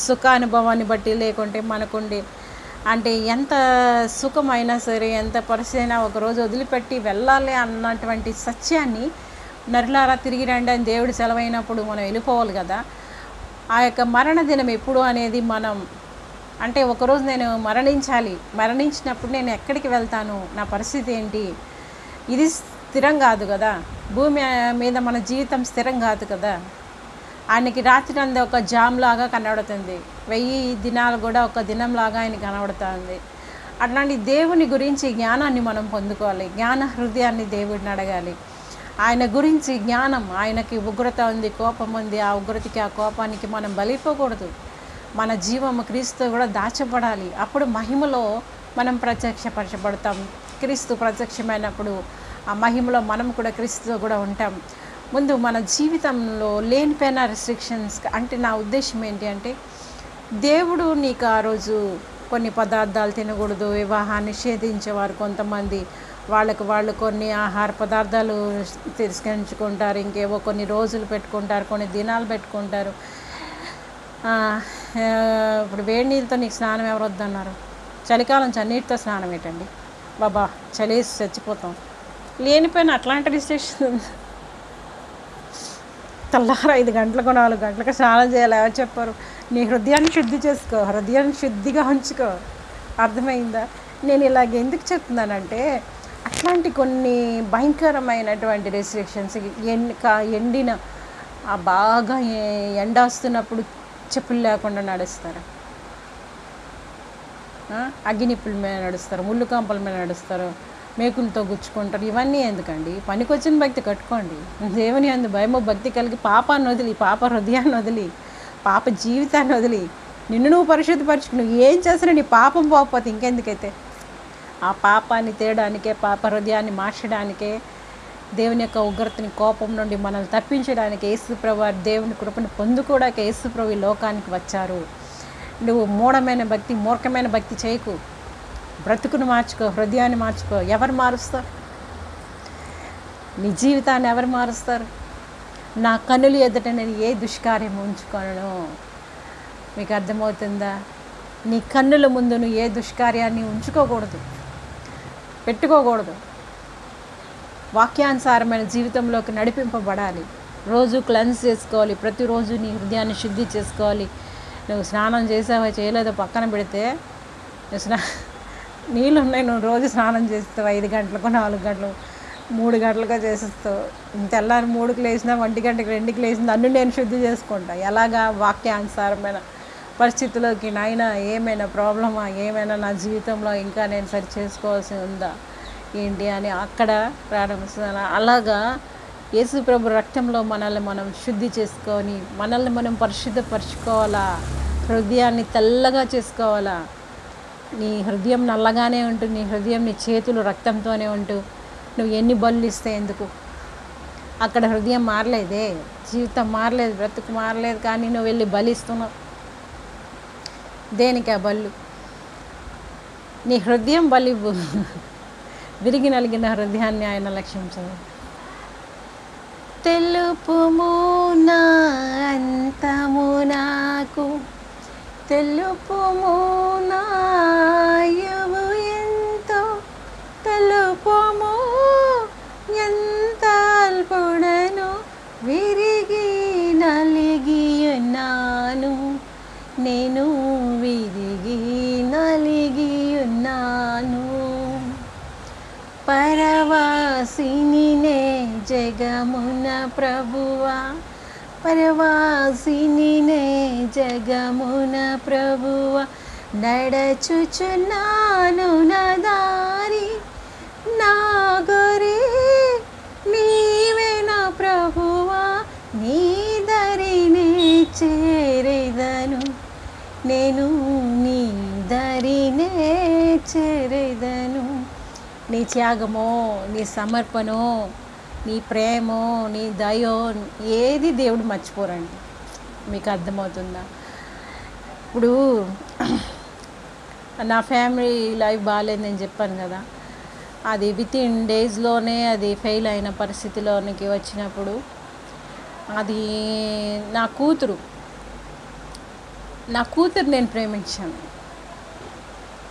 సుఖానుభవాన్ని బట్టి, లేకుంటే మనకుండి అంటే ఎంత సుఖమైనా సరే, ఎంత పరిస్థితి అయినా ఒకరోజు వదిలిపెట్టి వెళ్ళాలి అన్నటువంటి సత్యాన్ని, నరులారా తిరిగి రండి అని దేవుడు సెలవైనప్పుడు మనం వెళ్ళిపోవాలి కదా. ఆ యొక్క మరణ దినం ఎప్పుడు అనేది మనం అంటే ఒకరోజు నేను మరణించినప్పుడు నేను ఎక్కడికి వెళ్తాను, నా పరిస్థితి ఏంటి, ఇది స్థిరం కాదు కదా. భూమి మీద మన జీవితం స్థిరం కాదు కదా. ఆయనకి రాత్రి అంతా ఒక జామ్ లాగా కనబడుతుంది, 1000 దినాలు కూడా ఒక దినంలాగా ఆయన కనబడుతుంది. అట్లాంటి దేవుని గురించి జ్ఞానాన్ని మనం పొందుకోవాలి. జ్ఞాన హృదయాన్ని దేవుడిని అడగాలి. ఆయన గురించి జ్ఞానం, ఆయనకి ఉగ్రత ఉంది, కోపం ఉంది, ఆ ఉగ్రతకి ఆ కోపానికి మనం బలిపోకూడదు. మన జీవము క్రీస్తు కూడా దాచబడాలి. అప్పుడు మహిమలో మనం ప్రత్యక్షపరచబడతాం. క్రీస్తు ప్రత్యక్షమైనప్పుడు ఆ మహిమలో మనం కూడా క్రీస్తుతో కూడా ఉంటాం. ముందు మన జీవితంలో లేనిపోయిన రెస్ట్రిక్షన్స్, అంటే నా ఉద్దేశం ఏంటి అంటే, దేవుడు నీకు ఆ రోజు కొన్ని పదార్థాలు తినకూడదు, వివాహాన్ని నిషేధించేవారు కొంతమంది, వాళ్ళు కొన్ని ఆహార పదార్థాలు తిరస్కరించుకుంటారు, ఇంకేవో కొన్ని రోజులు పెట్టుకుంటారు, కొన్ని దినాలు పెట్టుకుంటారు. ఇప్పుడు వేడి నీళ్ళతో నీకు స్నానం ఎవరు వద్దన్నారు? చలికాలం చన్నీటితో స్నానం ఏంటండి బాబా, చలేసి చచ్చిపోతాం. లేనిపోయిన అట్లాంటి రిస్ట్రిక్షన్ తెల్లారు 5 గంటలకు 4 గంటలకు స్నానం చేయాలి. ఎవరు చెప్పారు? నీ హృదయాన్ని శుద్ధి చేసుకో, హృదయాన్ని శుద్ధిగా ఉంచుకో. అర్థమైందా? నేను ఇలాగ ఎందుకు చెప్తున్నానంటే, అట్లాంటి కొన్ని భయంకరమైనటువంటి రెస్ట్రిక్షన్స్, ఎండిన బాగా ఎండ వస్తున్నప్పుడు చెప్పులు లేకుండా నడుస్తారు, అగ్గినిప్పుల మీద నడుస్తారు, ముళ్ళు కంపల మీద నడుస్తారు, మేకులతో గుచ్చుకుంటారు. ఇవన్నీ ఎందుకండి? పనికొచ్చిన భక్తి కట్టుకోండి. దేవుని అందు భయము భక్తి కలిగి పాపాన్ని వదిలి, పాప హృదయాన్ని వదిలి, పాప జీవితాన్ని వదిలి నిన్ను నువ్వు పరిశుద్ధపరచుకు. నువ్వు ఏం చేసినా నీ పాపం పోకపోతే ఇంకెందుకైతే? ఆ పాపాన్ని తేయడానికే, పాప హృదయాన్ని మార్చడానికే, దేవుని యొక్క ఉగ్రతని కోపం నుండి మనల్ని తప్పించడానికి యేసుప్రభు దేవుని కృపను పొందుకోవడానికి యేసుప్రభు ఈ లోకానికి వచ్చారు. నువ్వు మూర్ఖమైన భక్తి చేయకు. బ్రతుకును మార్చుకో, హృదయాన్ని మార్చుకో. ఎవరు మారుస్తారు? నీ జీవితాన్ని ఎవరు మారుస్తారు? నా కన్నులు ఎదుట నేను ఏ దుష్కార్యం ఉంచుకోను. మీకు అర్థమవుతుందా? నీ కన్నుల ముందు నువ్వు ఏ దుష్కార్యాన్ని ఉంచుకోకూడదు, పెట్టుకోకూడదు. వాక్యానుసారమైన జీవితంలోకి నడిపింపబడాలి. రోజు క్లెన్స్ చేసుకోవాలి. ప్రతిరోజు నీ హృదయాన్ని శుద్ధి చేసుకోవాలి. నువ్వు స్నానం చేసావో చేయలేదో పక్కన పెడితే, నీళ్ళు ఉన్నాయి, నువ్వు రోజు స్నానం చేస్తావు. 5 గంటలకు 4 గంటలు 3 గంటలుగా చేసేస్తావు. తెల్లారి 3కి లేచినా 1 గంటకి 2కి లేచిన నన్ను నేను శుద్ధి చేసుకుంటా. ఎలాగా? వాక్యానుసారమైన పరిస్థితుల్లోకి, నాయనా ఏమైనా ప్రాబ్లమా, ఏమైనా నా జీవితంలో ఇంకా నేను సరి చేసుకోవాల్సి ఉందా ఏంటి అని అక్కడ ప్రారంభిస్తున్నాను. అలాగా యేసు ప్రభు రక్తంలో మనల్ని మనం శుద్ధి చేసుకొని, మనల్ని మనం పరిశుద్ధపరచుకోవాలా. హృదయాన్ని తెల్లగా చేసుకోవాలా. నీ హృదయం నల్లగానే ఉంటూ, నీ హృదయం నీ చేతులు రక్తంతోనే ఉంటూ, నువ్వు ఎన్ని బలులు ఇస్తే ఎందుకు? అక్కడ హృదయం మారలేదే, జీవితం మారలేదు, బ్రతుకు మారలేదు, కానీ నువ్వు వెళ్ళి బలిస్తున్నావు. దేనికి ఆ బలు? నీ హృదయం బలివ్వు. విరిగి నలిగిన హృదయాన్ని ఆయన లక్ష్యించదు. తెలుపుము నా అంతము నాకు, తెలుపుము నాయము ఎంతో, తెలుపుము ఎంత అల్పుడను, విరిగి నలిగి ఉన్నాను, నేను విరిగి నలిగి ఉన్నాను. పరవాసినినే జగమున ప్రభువా, పరవాసినినే జగమున ప్రభువా, నడచుచున్నాను నా దారి, నా గురి నీవే నా ప్రభువా, నీ దరినే చేరేదను, నేను నీ దరినే చేరేదను. నీ త్యాగమో, నీ సమర్పణో, నీ ప్రేమో, నీ దయో ఏది దేవుడు మర్చిపోరండి. మీకు అర్థమవుతుందా? ఇప్పుడు నా ఫ్యామిలీ లైఫ్ బాగాలేదు నేను చెప్పాను కదా, అది వితిన్ డేస్లోనే అది ఫెయిల్ అయిన పరిస్థితిలోనికి వచ్చినప్పుడు, అది నా కూతురు నేను ప్రేమించాను.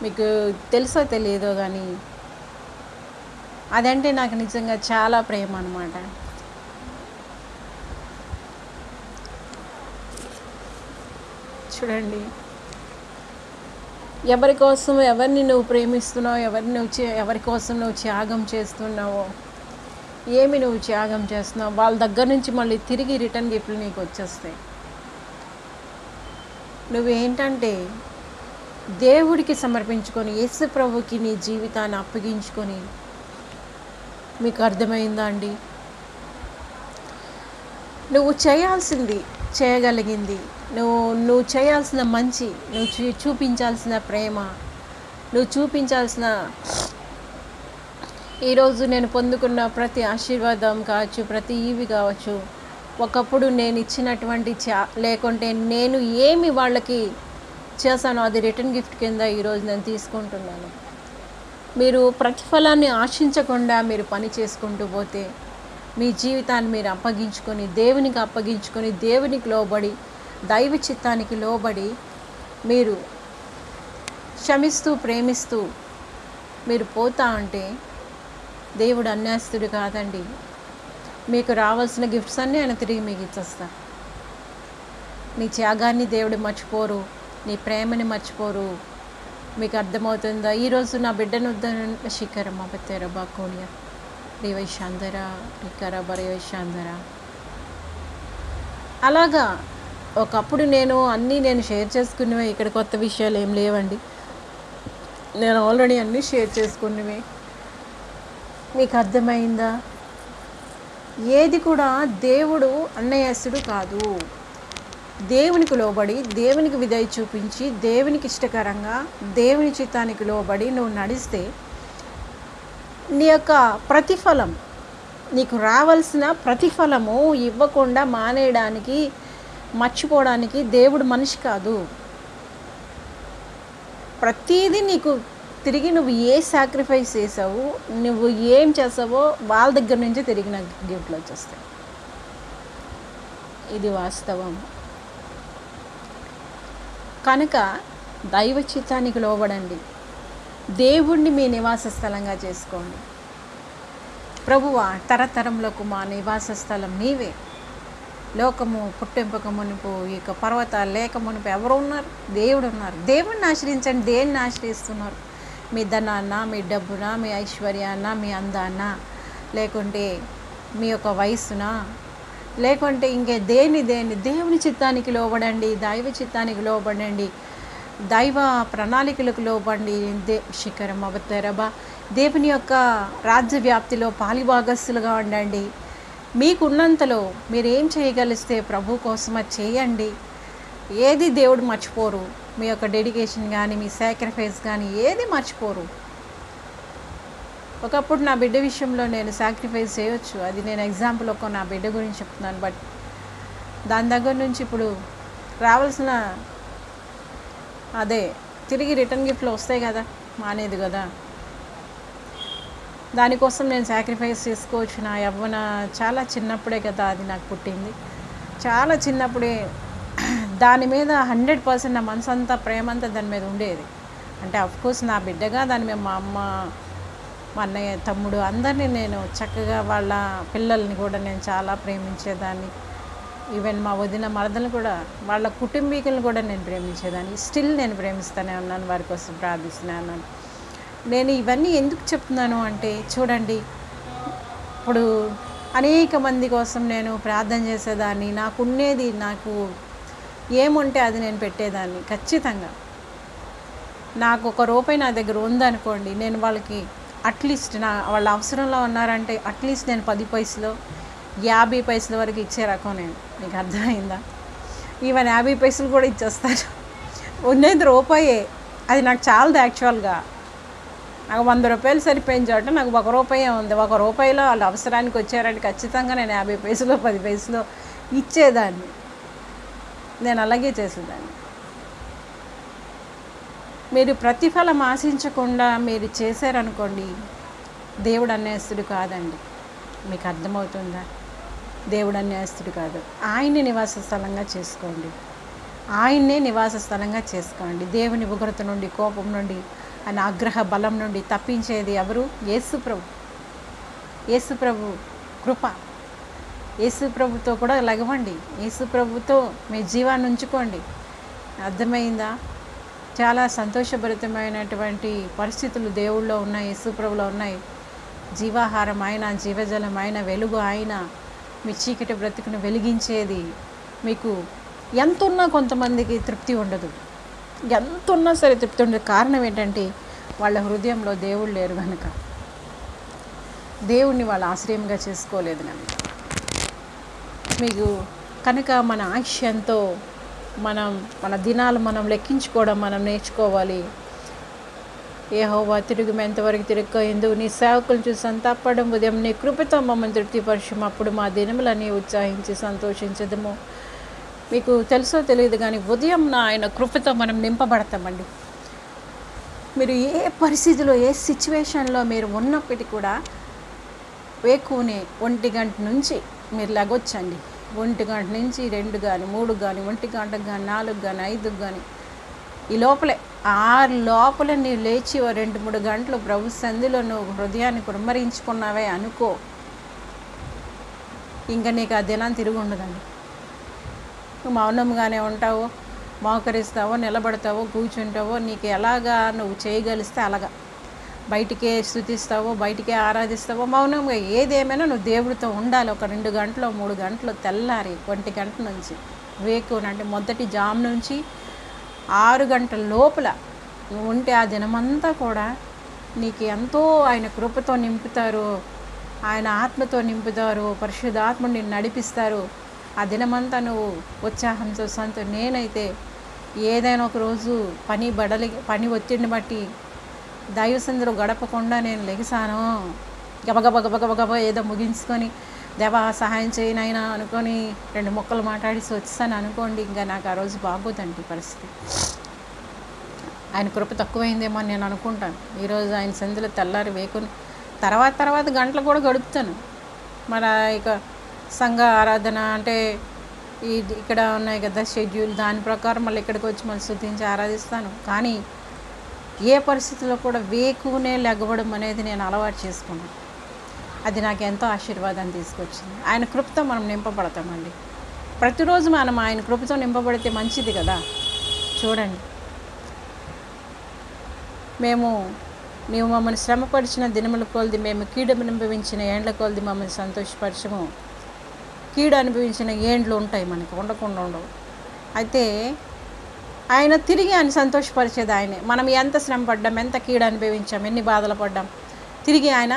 మీకు తెలుసో తెలియదో కానీ అదంటే నాకు నిజంగా చాలా ప్రేమ అన్నమాట. చూడండి, ఎవరి కోసం, ఎవరిని నువ్వు ప్రేమిస్తున్నావు, ఎవరి కోసం నువ్వు త్యాగం చేస్తున్నావో, ఏమి నువ్వు త్యాగం చేస్తున్నావు, వాళ్ళ దగ్గర నుంచి మళ్ళీ తిరిగి రిటర్న్ గిఫ్ట్లు నీకు వచ్చేస్తాయి. నువ్వేంటంటే దేవుడికి సమర్పించుకొని, యేసు ప్రభుకి నీ జీవితాన్ని అప్పగించుకొని, మీకు అర్థమైందా అండి? నువ్వు చేయాల్సింది చేయగలిగింది, నువ్వు చేయాల్సిన మంచి, నువ్వు చూపించాల్సిన ప్రేమ, నువ్వు చూపించాల్సిన, ఈరోజు నేను పొందుకున్న ప్రతి ఆశీర్వాదం కావచ్చు, ప్రతి ఈవి కావచ్చు, ఒకప్పుడు నేను ఇచ్చినటువంటి లేకుంటే నేను ఏమి వాళ్ళకి చేశానో అది రిటర్న్ గిఫ్ట్ కింద ఈరోజు నేను తీసుకుంటున్నాను. మీరు ప్రతిఫలాన్ని ఆశించకుండా మీరు పని చేసుకుంటూ పోతే, మీ జీవితాన్ని మీరు అప్పగించుకొని, దేవునికి అప్పగించుకొని, దేవునికి లోబడి, దైవ చిత్తానికి లోబడి, మీరు క్షమిస్తూ ప్రేమిస్తూ మీరు పోతా ఉంటే, దేవుడు అన్యాస్తుడు కాదండి. మీకు రావాల్సిన గిఫ్ట్స్ అన్నీ ఆయన తిరిగి మీకు ఇచ్చేస్తారు. నీ త్యాగాన్ని దేవుడు మర్చిపోరు, నీ ప్రేమని మర్చిపోరు. మీకు అర్థమవుతుందా? ఈరోజు నా బిడ్డను శిఖరమ్మ పెత్తేర బాకోనియా రేవైశాంధర రికర బరేవైశాంధర. అలాగా ఒకప్పుడు నేను షేర్ చేసుకునేవే. ఇక్కడ కొత్త విషయాలు ఏం లేవండి, నేను ఆల్రెడీ అన్నీ షేర్ చేసుకునేవే. మీకు అర్థమైందా? ఏది కూడా దేవుడు అన్యాయస్తుడు కాదు. దేవునికి లోబడి, దేవునికి విధేయత చూపించి, దేవునికి ఇష్టకరంగా, దేవుని చిత్తానికి లోబడి నువ్వు నడిస్తే నీ యొక్క ప్రతిఫలం, నీకు రావాల్సిన ప్రతిఫలము ఇవ్వకుండా మానేయడానికి, మర్చిపోవడానికి దేవుడు మనిషి కాదు. ప్రతీదీ నీకు తిరిగి నువ్వు ఏ సాక్రిఫైస్ చేసావు, నువ్వు ఏం చేసావో వాళ్ళ దగ్గర నుంచి తిరిగి నాకు గిఫ్ట్లు వచ్చేస్తాయి. ఇది వాస్తవం. కనుక దైవ చిత్తానికి లోబడండి, దేవుణ్ణి మీ నివాస స్థలంగా చేసుకోండి. ప్రభువా, తరతరములకు మా నివాస స్థలం నీవే. లోకము పుట్టింపక మునుపు, ఇక పర్వతాలు లేక మునుపు ఎవరు ఉన్నారు? దేవుడు ఉన్నారు. దేవుడిని ఆశ్రయించండి. దేన్ని ఆశ్రయిస్తున్నారు? మీ ధనాన్న, మీ డబ్బున, మీ ఐశ్వర్యాన్న, మీ అందాన్న, లేకుంటే మీ యొక్క వయస్సున, లేకుంటే ఇంకే దేని దేవుని చిత్తానికి లోబడండి, దైవ చిత్తానికి లోబడండి, దైవ ప్రణాళికలకు లోబడి శిఖరం అవతరబా దేవుని యొక్క రాజ్య వ్యాప్తిలో పాలిభాగస్తులుగా ఉండండి. మీకున్నంతలో మీరు ఏం చేయగలిస్తే ప్రభు కోసం అది చేయండి. ఏది దేవుడు మర్చిపోరు. మీ యొక్క డెడికేషన్ కానీ, మీ సాక్రిఫైస్ కానీ ఏది మర్చిపోరు. ఒకప్పుడు నా బిడ్డ విషయంలో నేను సాక్రిఫైస్ చేయొచ్చు, అది నేను ఎగ్జాంపుల్ నా బిడ్డ గురించి చెప్తున్నాను. బట్ దాని దగ్గర నుంచి ఇప్పుడు రావాల్సిన అదే తిరిగి రిటర్న్ గిఫ్ట్లు వస్తాయి కదా, మానేది కదా. దానికోసం నేను సాక్రిఫైస్ చేసుకోవచ్చు. నా యవ్వన చాలా చిన్నప్పుడే కదా అది నాకు పుట్టింది. చాలా చిన్నప్పుడే దాని మీద 100% నా మనసు అంతా, ప్రేమ అంతా దాని మీద ఉండేది. అంటే అఫ్కోర్స్ నా బిడ్డగా దాని మీద మా అమ్మ, మా అన్నయ్య, తమ్ముడు అందరినీ నేను చక్కగా, వాళ్ళ పిల్లల్ని కూడా నేను చాలా ప్రేమించేదాన్ని. ఈవెన్ మా వదిన మరదలు కూడా, వాళ్ళ కుటుంబీకులను కూడా నేను ప్రేమించేదాన్ని. స్టిల్ నేను ప్రేమిస్తూనే ఉన్నాను, వారి కోసం ప్రార్థిస్తూనే ఉన్నాను. నేను ఇవన్నీ ఎందుకు చెప్తున్నాను అంటే, చూడండి, ఇప్పుడు అనేక మంది కోసం నేను ప్రార్థన చేసేదాన్ని. నాకున్నేది, నాకు ఏముంటే అది నేను పెట్టేదాన్ని. ఖచ్చితంగా నాకు ₹1 నా దగ్గర ఉందనుకోండి, నేను వాళ్ళకి అట్లీస్ట్ వాళ్ళ అవసరంలో ఉన్నారంటే అట్లీస్ట్ నేను 10 పైసలు 50 పైసల వరకు ఇచ్చే రకం నేను. మీకు అర్థమైందా? ఈవెన్ 50 పైసలు కూడా ఇచ్చేస్తాను. ఉన్నది రూపాయే, అది నాకు చాలదు. యాక్చువల్గా నాకు ₹100 సరిపోయిన చోట నాకు ₹1 ఉంది. ₹1 వాళ్ళ అవసరానికి వచ్చారంటే ఖచ్చితంగా నేను 50 పైసలు 10 పైసలు ఇచ్చేదాన్ని. నేను అలాగే చేసేదాన్ని. మీరు ప్రతిఫలం ఆశించకుండా మీరు చేశారనుకోండి, దేవుడు అన్యాయస్తుడు కాదండి. మీకు అర్థమవుతుందా? దేవుడు అన్యాయస్తుడు కాదు. ఆయన్ని నివాస స్థలంగా చేసుకోండి. ఆయన్నే నివాస స్థలంగా చేసుకోండి. దేవుని ఉగ్రత నుండి, కోపం నుండి, ఆయన ఆగ్రహ బలం నుండి తప్పించేది ఎవరు? యేసు ప్రభు. యేసు ప్రభు కృప. యేసు ప్రభుతో కూడా లగవండి. యేసు ప్రభుతో మీ జీవాన్ని ఉంచుకోండి. అర్థమైందా? చాలా సంతోషభరితమైనటువంటి పరిస్థితులు దేవుళ్ళో ఉన్నాయి, యేసు ప్రభులో ఉన్నాయి. జీవాహారం ఆయన, జీవజలం ఆయన, వెలుగు ఆయన, మీ చీకటి బ్రతుకును వెలిగించేది. మీకు ఎంతున్నా కొంతమందికి తృప్తి ఉండదు, ఎంతున్నా సరే తృప్తి ఉండదు. కారణం ఏంటంటే వాళ్ళ హృదయంలో దేవుడు లేరు కనుక, దేవుణ్ణి వాళ్ళ ఆశ్రయంగా చేసుకోలేదు కనుక. మీకు కనుక మన ఆయుష్యంతో మన దినాలు మనం లెక్కించుకోవడం మనం నేర్చుకోవాలి. యెహోవా తిరుగు ఎంతవరకు తిరుక్కో, ఎందుకు నీ సేవకులను చూసి సంతాపడం, ఉదయం నీ కృపతో మమ్మల్ని తృప్తిపరచము, అప్పుడు మా దినములన్నీ ఉత్సాహించి సంతోషించదము. మీకు తెలుసో తెలియదు కానీ ఉదయం ఆయన కృపతో మనం నింపబడతామండి. మీరు ఏ పరిస్థితిలో, ఏ సిచ్యువేషన్లో మీరు ఉన్నప్పటికీ కూడా వేకువనే 1 గంట నుంచి మీరు లెగొచ్చండి. 1 గంట నుంచి 2 కానీ 3 కానీ 1 గంటకు కానీ 4 కానీ 5 కానీ ఈ లోపలే 6 లోపల నీవు లేచి 2-3 గంటలు ప్రభు సంధిలో నువ్వు హృదయాన్ని కుమ్మరించుకున్నావే అనుకో, ఇంకా నీకు ఆ దినాన్ని తిరిగి ఉండదండి. నువ్వు మౌనంగానే ఉంటావో, మోకరిస్తావో, నిలబడతావో, కూర్చుంటావో, నీకు ఎలాగా నువ్వు చేయగలిస్తే అలాగా బయటికే స్తుతిస్తావో, బయటికే ఆరాధిస్తావో, మౌనంగా ఏదేమైనా నువ్వు దేవుడితో ఉండాలి. ఒక 2 గంటలు 3 గంటలు తెల్లారి 1 గంట నుంచి వేకునంటే మొదటి జామ్ నుంచి 6 గంటల లోపల నువ్వు ఉంటే ఆ దినమంతా కూడా నీకు ఎంతో ఆయన కృపతో నింపుతారు, ఆయన ఆత్మతో నింపుతారు, పరిశుద్ధాత్మ నిన్ను నడిపిస్తారు. ఆ దినమంతా నువ్వు ఉత్సాహంతో నేనైతే ఏదైనా ఒక రోజు పని ఒత్తిడిని బట్టి దైవసంధిలో గడపకుండా నేను లెగిసాను, గబగబ ఏదో ముగించుకొని దేవా సహాయం చేయనైనా అనుకొని 2 ముక్కలు మాట్లాడేసి వచ్చేసాను అనుకోండి, ఇంకా నాకు ఆ రోజు బాగోదండి పరిస్థితి. ఆయన కృప తక్కువైందేమో అని నేను అనుకుంటాను. ఈరోజు ఆయన సంధిలో తెల్లారి వేకుని తర్వాత గంటలు కూడా గడుపుతాను. మన ఇక సంఘ ఆరాధన అంటే ఇక్కడ ఉన్నాయి కదా షెడ్యూల్, దాని ప్రకారం మళ్ళీ ఇక్కడికి వచ్చి మళ్ళీ స్తుతించి ఆరాధిస్తాను. కానీ ఏ పరిస్థితుల్లో కూడా వేకునే లెగవడం అనేది నేను అలవాటు చేసుకున్నాను. అది నాకు ఎంతో ఆశీర్వాదాన్ని తీసుకొచ్చింది. ఆయన కృపతో మనం నింపబడతామండి. ప్రతిరోజు మనం ఆయన కృపతో నింపబడితే మంచిది కదా. చూడండి, నీవు మమ్మల్ని శ్రమపరిచిన దినముల కొలది, మేము కీడు అనుభవించిన ఏండ్ల కొలది మమ్మల్ని సంతోషపరచము. కీడు అనుభవించిన ఏండ్లు ఉంటాయి మనకి, ఉండకుండా ఉండవు. అయితే ఆయన తిరిగి ఆయన సంతోషపరిచేది ఆయనే. మనం ఎంత శ్రమ పడ్డాం, ఎంత కీడు అనుభవించాం, ఎన్ని బాధలు పడ్డాం, తిరిగి ఆయన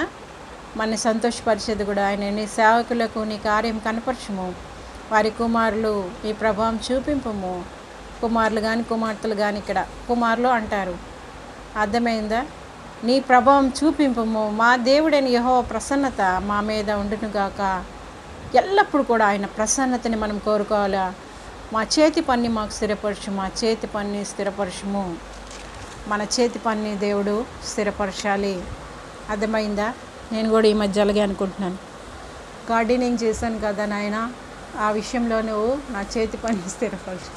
మనని సంతోషపరిచేది కూడా ఆయన. నీ సేవకులకు నీ కార్యం కనపరచము, వారి కుమారులు నీ ప్రభావం చూపింపము. కుమారులు కానీ కుమార్తెలు కానీ, ఇక్కడ కుమారులు అంటారు, అర్థమైందా? నీ ప్రభావం చూపింపము. మా దేవుడైన యెహోవా ప్రసన్నత మా మీద ఉండునుగాక. ఎల్లప్పుడూ కూడా ఆయన ప్రసన్నతని మనం కోరుకోవాలా. మా చేతి పని మాకు స్థిరపరచు, మా చేతి పని స్థిరపరచుము. మన చేతి పని దేవుడు స్థిరపరచాలి. అర్థమైందా? నేను కూడా ఈ మధ్య అలాగే అనుకుంటున్నాను. గార్డెనింగ్ చేశాను కదా నాయన, ఆ విషయంలో నువ్వు నా చేతి పని స్థిరపరచు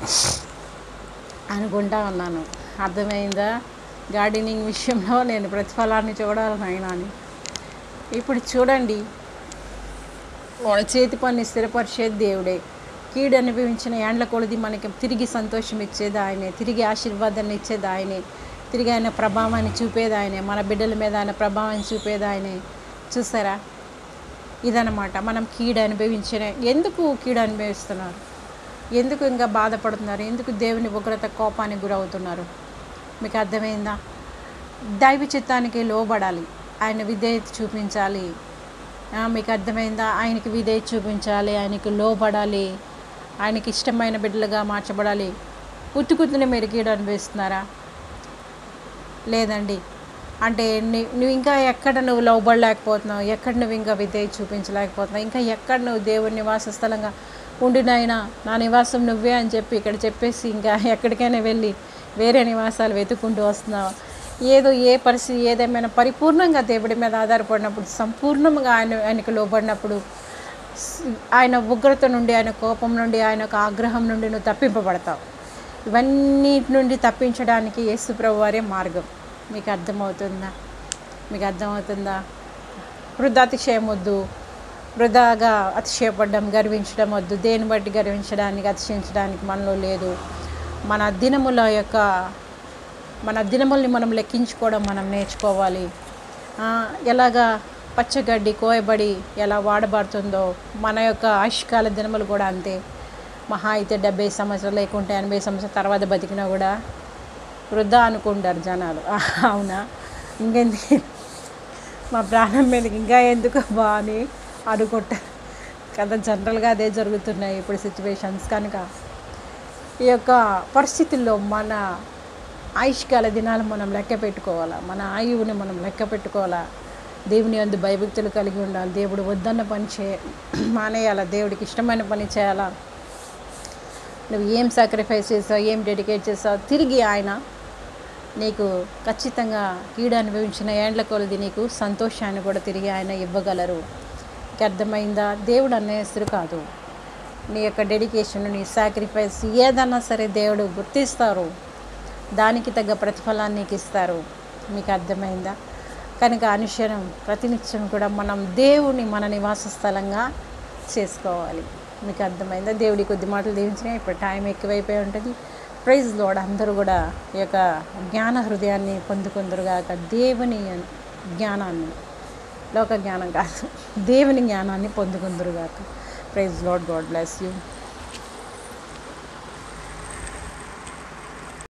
అనుకుంటా ఉన్నాను. అర్థమైందా? గార్డెనింగ్ విషయంలో నేను ప్రతిఫలాన్ని చూడాలి నాయన అని. ఇప్పుడు చూడండి, మన చేతి పని స్థిరపరిచేది దేవుడే. కీడు అనుభవించిన ఏండ్ల కొలది మనకి తిరిగి సంతోషం ఇచ్చేది ఆయనే, తిరిగి ఆశీర్వాదాన్ని ఇచ్చేది ఆయనే, తిరిగి ఆయన ప్రభావాన్ని చూపేది ఆయనే, మన బిడ్డల మీద ఆయన ప్రభావాన్ని చూపేది ఆయనే. చూసారా? ఇదనమాట. మనం కీడు అనుభవించిన, ఎందుకు కీడు అనుభవిస్తున్నారు, ఎందుకు ఇంకా బాధపడుతున్నారు, ఎందుకు దేవుని ఉగ్రత కోపానికి గురవుతున్నారు? మీకు అర్థమైందా? దైవ చిత్తానికి లోబడాలి, ఆయన విధేయత చూపించాలి. మీకు అర్థమైందా? ఆయనకి విధేయత చూపించాలి, ఆయనకి లోబడాలి, ఆయనకి ఇష్టమైన బిడ్డలుగా మార్చబడాలి. ఉత్తుకుత్తుని మీరు కీడు అనుభవిస్తున్నారా? లేదండి. అంటే నువ్వు ఇంకా ఎక్కడ నువ్వు లోబడలేకపోతున్నావు, ఎక్కడ నువ్వు ఇంకా విధేయత చూపించలేకపోతున్నావు, ఇంకా ఎక్కడ నువ్వు దేవుని నివాస స్థలంగా ఉండినైనా నా నివాసం నువ్వే అని చెప్పి చెప్పేసి ఇంకా ఎక్కడికైనా వెళ్ళి వేరే నివాసాలు వెతుక్కుంటూ వస్తున్నావు. ఏ పరిస్థితి ఏదేమైనా పరిపూర్ణంగా దేవుడి మీద ఆధారపడినప్పుడు, సంపూర్ణంగా ఆయనకు లోబడినప్పుడు, ఆయన ఉగ్రత నుండి, ఆయన కోపం నుండి, ఆయన యొక్క ఆగ్రహం నుండి నువ్వు తప్పింపబడతావు. ఇవన్నీ నుండి తప్పించడానికి యేసు ప్రభువు వారే మార్గం. మీకు అర్థమవుతుందా? వృద్ధాతిశయం వద్దు, వృధాగా అతిశయపడడం, గర్వించడం వద్దు. దేని బట్టి గర్వించడానికి, అతిశయించడానికి మనలో లేదు. మన దినముల్ని మనం లెక్కించుకోవడం మనం నేర్చుకోవాలి. ఎలాగా పచ్చగడ్డి కోయబడి ఎలా వాడబడుతుందో మన యొక్క ఆయుష్కాల దినములు కూడా అంతే. మహా అయితే 70 సంవత్సరాలు లేకుంటే 80 సంవత్సరాల తర్వాత బతికినా కూడా వృద్ధా అనుకుంటారు జనాలు. అవునా? ఇంకెందుకు మా ప్రాణం మీదకి ఇంకా ఎందుకు బా అని అనుకుంటారు కదా. జనరల్గా అదే జరుగుతున్నాయి ఇప్పుడు సిచ్యువేషన్స్. కనుక ఈ యొక్క పరిస్థితుల్లో మన ఆయుష్కాల దినాలు మనం లెక్క పెట్టుకోవాలా, మన ఆయువుని మనం లెక్క పెట్టుకోవాలా. దేవుని యందు భయభక్తులు కలిగి ఉండాలి. దేవుడు వద్దన్న పని మానేయాలా, దేవుడికి ఇష్టమైన పని చేయాలా. నువ్వు ఏం సాక్రిఫైస్ చేసావు, ఏం డెడికేట్ చేసావు, తిరిగి ఆయన నీకు ఖచ్చితంగా కీడు అనుభవించిన ఏండ్ల కొలది నీకు సంతోషాన్ని కూడా తిరిగి ఆయన ఇవ్వగలరు. నీకు అర్థమైందా? దేవుడు అన్యాయస్తుడు కాదు. నీ యొక్క డెడికేషన్, నీ సాక్రిఫైస్ ఏదన్నా సరే దేవుడు గుర్తిస్తారు, దానికి తగ్గ ప్రతిఫలాన్ని నీకు ఇస్తారు. మీకు అర్థమైందా? కనుక అనుక్షణం ప్రతినిత్యం కూడా మనం దేవుని మన నివాస స్థలంగా చేసుకోవాలి. మీకు అర్థమైందా? దేవుడి కొద్ది మాటలు దీవించినాయి. ఇప్పుడు టైం ఎక్కువైపోయి ఉంటుంది. Praise Lord. అందరూ కూడా ఈ యొక్క జ్ఞాన హృదయాన్ని పొందుకుందరుగాక. దేవుని జ్ఞానాన్ని, లోక జ్ఞానం కాదు, దేవుని జ్ఞానాన్ని పొందుకుందరుగాక. Praise Lord. God bless you.